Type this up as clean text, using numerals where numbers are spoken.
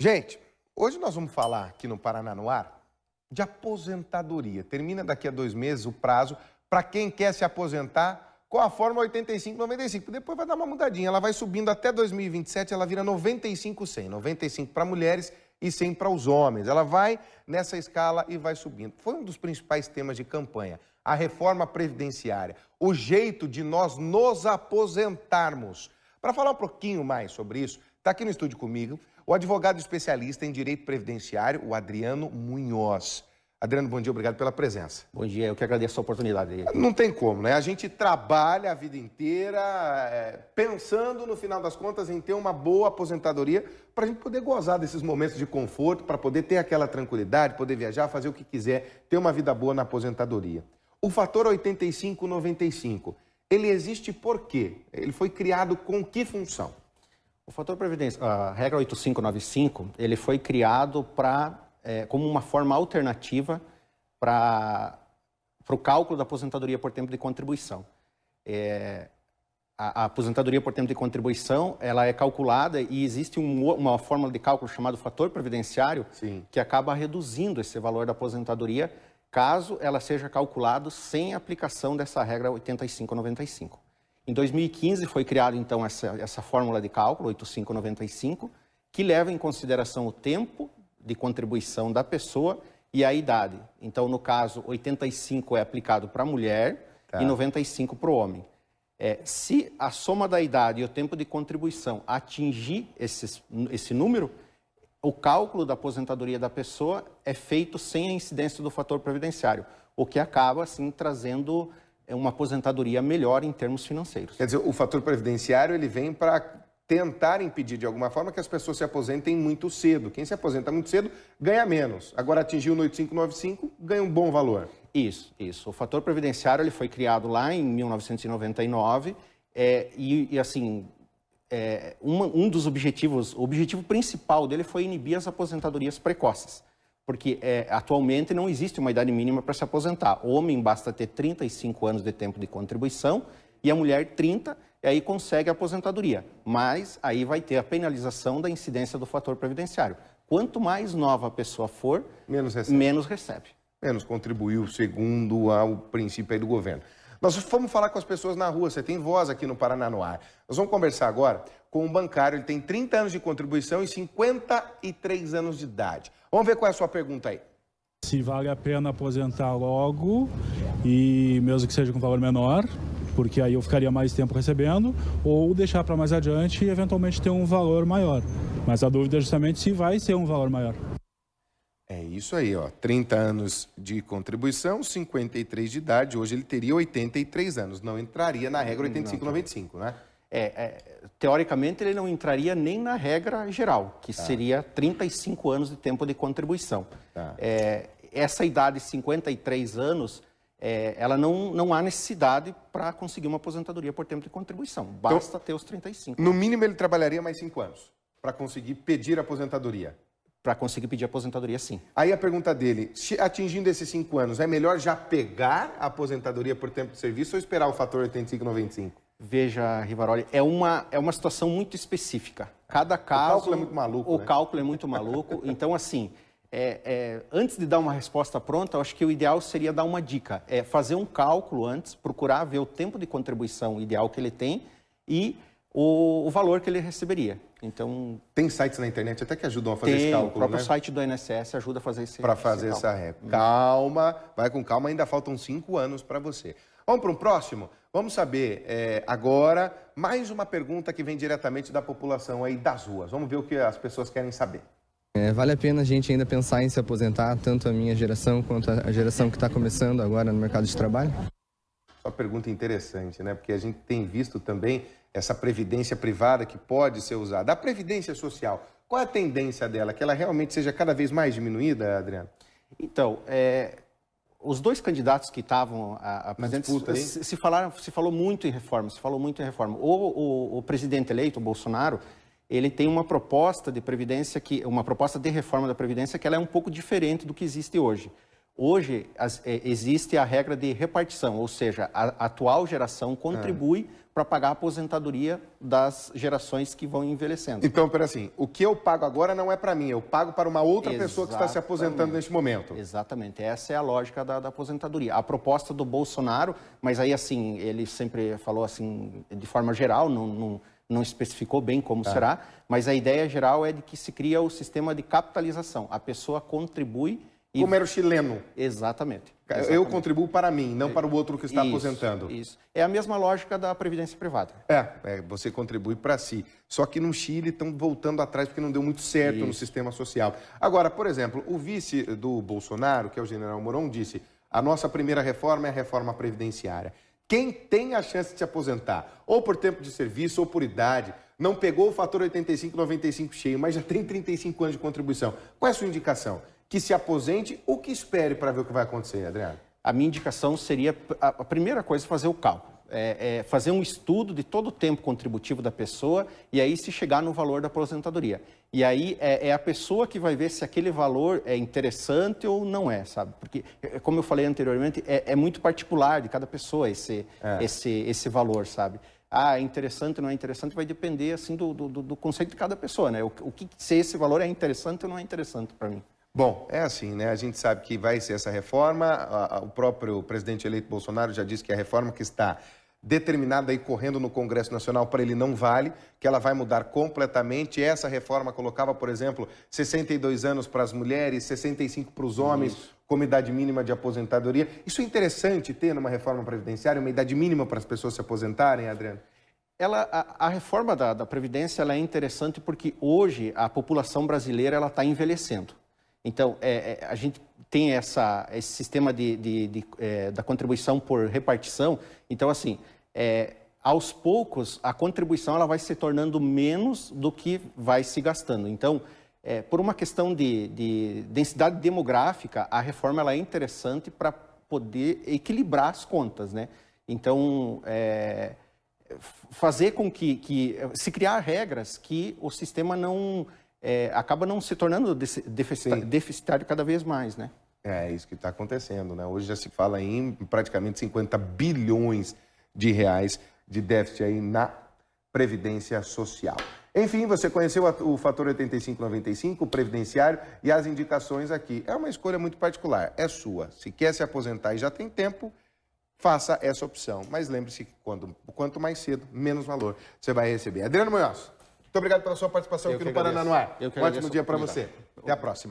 Gente, hoje nós vamos falar aqui no Paraná no Ar de aposentadoria. Termina daqui a 2 meses o prazo para quem quer se aposentar com a fórmula 85-95. Depois vai dar uma mudadinha, ela vai subindo até 2027, ela vira 95-100. 95 para mulheres e 100 para os homens. Ela vai nessa escala e vai subindo. Foi um dos principais temas de campanha. A reforma previdenciária, o jeito de nós nos aposentarmos. Para falar um pouquinho mais sobre isso, está aqui no estúdio comigo o advogado especialista em direito previdenciário, o Adriano Munhoz. Adriano, bom dia, obrigado pela presença. Bom dia, eu que agradeço a oportunidade. Não tem como, né? A gente trabalha a vida inteira pensando, no final das contas, em ter uma boa aposentadoria para a gente poder gozar desses momentos de conforto, para poder ter aquela tranquilidade, poder viajar, fazer o que quiser, ter uma vida boa na aposentadoria. O fator 85-95, ele existe por quê? Ele foi criado com que função? O fator previdência, a regra 8595, ele foi criado como uma forma alternativa para o cálculo da aposentadoria por tempo de contribuição. A aposentadoria por tempo de contribuição, ela é calculada e existe uma fórmula de cálculo chamada fator previdenciário, Sim, que acaba reduzindo esse valor da aposentadoria caso ela seja calculada sem aplicação dessa regra 8595. Em 2015 foi criada então essa fórmula de cálculo 8595, que leva em consideração o tempo de contribuição da pessoa e a idade. Então, no caso, 85 é aplicado para a mulher e 95 para o homem. Se a soma da idade e o tempo de contribuição atingir esse número, o cálculo da aposentadoria da pessoa é feito sem a incidência do fator previdenciário, o que acaba, assim, trazendo uma aposentadoria melhor em termos financeiros. Quer dizer, o fator previdenciário ele vem para tentar impedir de alguma forma que as pessoas se aposentem muito cedo. Quem se aposenta muito cedo ganha menos. Agora atingiu no 8595, ganha um bom valor. Isso. O fator previdenciário ele foi criado lá em 1999 um dos objetivos, o objetivo principal dele foi inibir as aposentadorias precoces. Porque atualmente não existe uma idade mínima para se aposentar. O homem basta ter 35 anos de tempo de contribuição e a mulher 30, e aí consegue a aposentadoria. Mas aí vai ter a penalização da incidência do fator previdenciário. Quanto mais nova a pessoa for, menos recebe. Menos contribuiu, segundo o princípio aí do governo. Nós vamos falar com as pessoas na rua, você tem voz aqui no Paraná no Ar. Nós vamos conversar agora com um bancário, ele tem 30 anos de contribuição e 53 anos de idade. Vamos ver qual é a sua pergunta aí. Se vale a pena aposentar logo, e mesmo que seja com valor menor, porque aí eu ficaria mais tempo recebendo, ou deixar para mais adiante e eventualmente ter um valor maior. Mas a dúvida é justamente se vai ser um valor maior. É isso aí, ó. 30 anos de contribuição, 53 de idade. Hoje ele teria 83 anos. Não entraria na regra 8595, né? Teoricamente, ele não entraria nem na regra geral, que seria 35 anos de tempo de contribuição. Essa idade, 53 anos, ela não há necessidade para conseguir uma aposentadoria por tempo de contribuição. Basta ter os 35. No mínimo, ele trabalharia mais 5 anos para conseguir pedir aposentadoria. Para conseguir pedir aposentadoria, sim. Aí a pergunta dele, atingindo esses 5 anos, é melhor já pegar a aposentadoria por tempo de serviço ou esperar o fator 8595? Veja, Rivaroli, é uma situação muito específica. Cada caso... O cálculo é muito maluco, O cálculo é muito maluco. Então, assim, antes de dar uma resposta pronta, eu acho que o ideal seria dar uma dica. Fazer um cálculo antes, procurar ver o tempo de contribuição ideal que ele tem e o valor que ele receberia. Então, tem sites na internet até que ajudam a fazer esse cálculo, o próprio né? site do INSS ajuda a fazer esse para fazer essa regra. Calma, vai com calma, ainda faltam 5 anos para você. Vamos para um próximo? Vamos saber agora mais uma pergunta que vem diretamente da população aí das ruas. Vamos ver o que as pessoas querem saber. Vale a pena a gente ainda pensar em se aposentar, tanto a minha geração quanto a geração que está começando agora no mercado de trabalho? Uma pergunta interessante, né? Porque a gente tem visto também essa previdência privada que pode ser usada. A previdência social, qual é a tendência dela? Que ela realmente seja cada vez mais diminuída, Adriano? Então, os dois candidatos que estavam a presidente, se falou muito em reforma, O presidente eleito, o Bolsonaro, ele tem uma proposta de previdência, uma proposta de reforma da previdência que ela é um pouco diferente do que existe hoje. Hoje existe a regra de repartição, ou seja, a atual geração contribui para pagar a aposentadoria das gerações que vão envelhecendo. Então, pera assim, o que eu pago agora não é para mim, eu pago para uma outra pessoa que está se aposentando neste momento. Exatamente, essa é a lógica da aposentadoria. A proposta do Bolsonaro, mas aí assim, ele sempre falou assim, de forma geral, não especificou bem como será, mas a ideia geral é de que se cria o sistema de capitalização. A pessoa contribui e... Como era o chileno. Exatamente. Eu contribuo para mim, não para o outro que está aposentando. Isso. É a mesma lógica da Previdência Privada. Você contribui para si. Só que no Chile estão voltando atrás porque não deu muito certo no sistema social. Agora, por exemplo, o vice do Bolsonaro, que é o general Mourão, disse: a nossa primeira reforma é a reforma previdenciária. Quem tem a chance de se aposentar, ou por tempo de serviço, ou por idade, não pegou o fator 85-95 cheio, mas já tem 35 anos de contribuição, qual é a sua indicação? Que se aposente ou que espere para ver o que vai acontecer, Adriano? A minha indicação seria, a primeira coisa, fazer o cálculo. Fazer um estudo de todo o tempo contributivo da pessoa e aí se chegar no valor da aposentadoria. E aí é a pessoa que vai ver se aquele valor é interessante ou não é, sabe? Porque, como eu falei anteriormente, é muito particular de cada pessoa esse valor, sabe? É interessante ou não é interessante, vai depender assim, do conceito de cada pessoa, né? Se esse valor é interessante ou não é interessante para mim. Bom, é assim, né? A gente sabe que vai ser essa reforma. O próprio presidente eleito Bolsonaro já disse que a reforma que está determinada e correndo no Congresso Nacional para ele não vale, que ela vai mudar completamente. Essa reforma colocava, por exemplo, 62 anos para as mulheres, 65 para os homens, como idade mínima de aposentadoria. Isso é interessante ter numa reforma previdenciária, uma idade mínima para as pessoas se aposentarem, Adriano? A reforma da Previdência ela é interessante porque hoje a população brasileira está envelhecendo. Então, a gente tem esse sistema da contribuição por repartição. Então, assim, aos poucos, a contribuição ela vai se tornando menos do que vai se gastando. Então, por uma questão de densidade demográfica, a reforma ela é interessante para poder equilibrar as contas, né? Então, fazer com que se criar regras que o sistema não... acaba não se tornando deficitário cada vez mais, né? É isso que está acontecendo, né? Hoje já se fala em praticamente 50 bilhões de reais de déficit aí na Previdência Social. Enfim, você conheceu o fator 85-95, o previdenciário, e as indicações aqui. É uma escolha muito particular, é sua. Se quer se aposentar e já tem tempo, faça essa opção. Mas lembre-se que quanto mais cedo, menos valor você vai receber. Adriano Munhoz, muito obrigado pela sua participação aqui no Paraná no Ar. Um ótimo dia para você. Até a próxima.